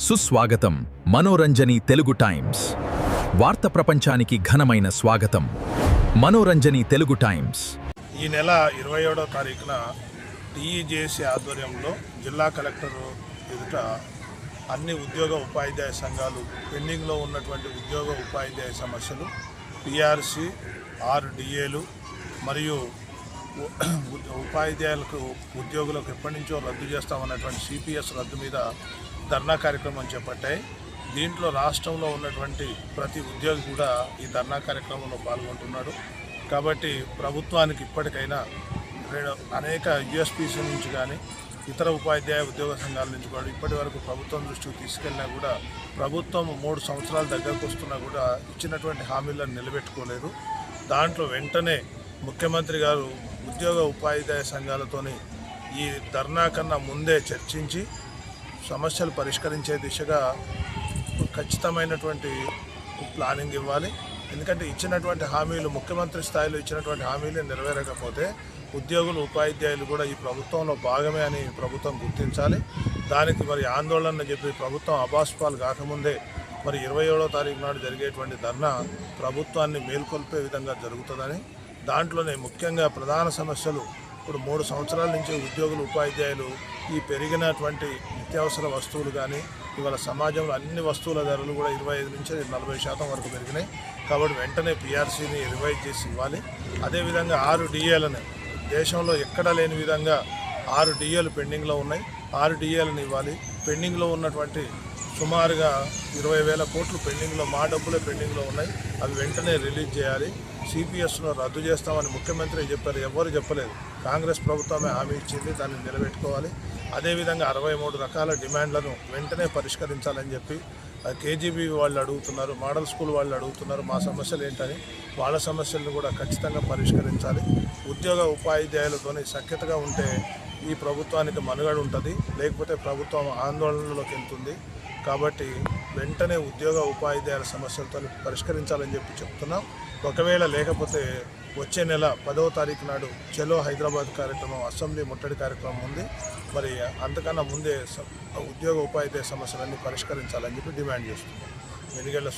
సుస్వాగతం మనోరంజని తెలుగు టైమ్స్ వార్త ప్రపంచానికి ఘనమైన స్వాగతం. మనోరంజని తెలుగు టైమ్స్ ఈ నెల 27వ తారీఖున టీఈజేసీ ఆధ్వర్యంలో జిల్లా కలెక్టర్ ఎదుట అన్ని ఉద్యోగ ఉపాధ్యాయ సంఘాలు పెండింగ్లో ఉన్నటువంటి ఉద్యోగ ఉపాధ్యాయ సమస్యలు, పిఆర్సీ, 6 డిఏలు మరియు ఉపాధ్యాయులకు ఉద్యోగులకు ఎప్పటి నుంచో రద్దు చేస్తామన్నటువంటి సిపిఎస్ రద్దు మీద ధర్నా కార్యక్రమం చేపట్టాయి. దీంట్లో రాష్ట్రంలో ఉన్నటువంటి ప్రతి ఉద్యోగి కూడా ఈ ధర్నా కార్యక్రమంలో పాల్గొంటున్నాడు. కాబట్టి ప్రభుత్వానికి ఇప్పటికైనా అనేక యూఎస్పీసీ నుంచి కానీ ఇతర ఉపాధ్యాయ ఉద్యోగ సంఘాల నుంచి కూడా ఇప్పటి వరకు ప్రభుత్వం దృష్టికి తీసుకెళ్ళినా కూడా ప్రభుత్వం 3 సంవత్సరాల దగ్గరకు వస్తున్నా కూడా ఇచ్చినటువంటి హామీలను నిలబెట్టుకోలేదు. దాంట్లో వెంటనే ముఖ్యమంత్రి గారు ఉద్యోగ ఉపాధ్యాయ సంఘాలతోని ఈ ధర్నా కన్నా ముందే చర్చించి సమస్యలు పరిష్కరించే దిశగా ఖచ్చితమైనటువంటి ప్లానింగ్ ఇవ్వాలి. ఎందుకంటే ఇచ్చినటువంటి హామీలు, ముఖ్యమంత్రి స్థాయిలో ఇచ్చినటువంటి హామీలు నెరవేరకపోతే ఉద్యోగులు ఉపాధ్యాయులు కూడా ఈ ప్రభుత్వంలో భాగమే అని ప్రభుత్వం గుర్తించాలి. దానికి మరి ఆందోళన చెప్పి ప్రభుత్వం అబాస్పాలు కాకముందే మరి 27వ తారీఖు నాడు జరిగేటువంటి ధర్నా ప్రభుత్వాన్ని మేల్కొల్పే విధంగా జరుగుతుందని, దాంట్లోనే ముఖ్యంగా ప్రధాన సమస్యలు ఇప్పుడు 3 సంవత్సరాల నుంచి ఉద్యోగులు ఉపాధ్యాయులు ఈ పెరిగినటువంటి నిత్యావసర వస్తువులు కానీ ఇవాళ సమాజంలో అన్ని వస్తువుల ధరలు కూడా 25 నుంచి 40% వరకు పెరిగినాయి. కాబట్టి వెంటనే పిఆర్సీని రివైజ్ చేసి ఇవ్వాలి. అదేవిధంగా 6 డిఏలను దేశంలో ఎక్కడా లేని విధంగా 6 డిఏలు పెండింగ్లో ఉన్నాయి. 6 డిఏలను ఇవ్వాలి. పెండింగ్లో ఉన్నటువంటి సుమారుగా 20,000 కోట్లు పెండింగ్లో, మా డబ్బులే పెండింగ్లో ఉన్నాయి. అవి వెంటనే రిలీజ్ చేయాలి. సిపిఎస్ను రద్దు చేస్తామని ముఖ్యమంత్రి చెప్పారు, ఎవ్వరు చెప్పలేదు. కాంగ్రెస్ ప్రభుత్వమే హామీ ఇచ్చింది, దాన్ని నిలబెట్టుకోవాలి. అదేవిధంగా 63 రకాల డిమాండ్లను వెంటనే పరిష్కరించాలని చెప్పి కేజీబీ వాళ్ళు అడుగుతున్నారు, మోడల్ స్కూల్ వాళ్ళు అడుగుతున్నారు. మా సమస్యలు ఏంటని వాళ్ళ సమస్యలను కూడా ఖచ్చితంగా పరిష్కరించాలి. ఉద్యోగ ఉపాధ్యాయులతోని సఖ్యతగా ఉంటే ఈ ప్రభుత్వానికి మనుగడ ఉంటుంది, లేకపోతే ప్రభుత్వం ఆందోళనలోకి వెళ్తుంది. కాబట్టి వెంటనే ఉద్యోగ ఉపాధ్యాయుల సమస్యలతో పరిష్కరించాలని చెప్పి చెప్తున్నాం. ఒకవేళ లేకపోతే వచ్చే నెల 10వ తారీఖు నాడు చలో హైదరాబాద్ కార్యక్రమం, అసెంబ్లీ ముట్టడి కార్యక్రమం ఉంది. మరి అంతకన్నా ముందే ఉద్యోగ ఉపాధ్యాయ సమస్యలన్నీ పరిష్కరించాలని చెప్పి డిమాండ్ చేస్తున్నాం. వెనిగళ్ల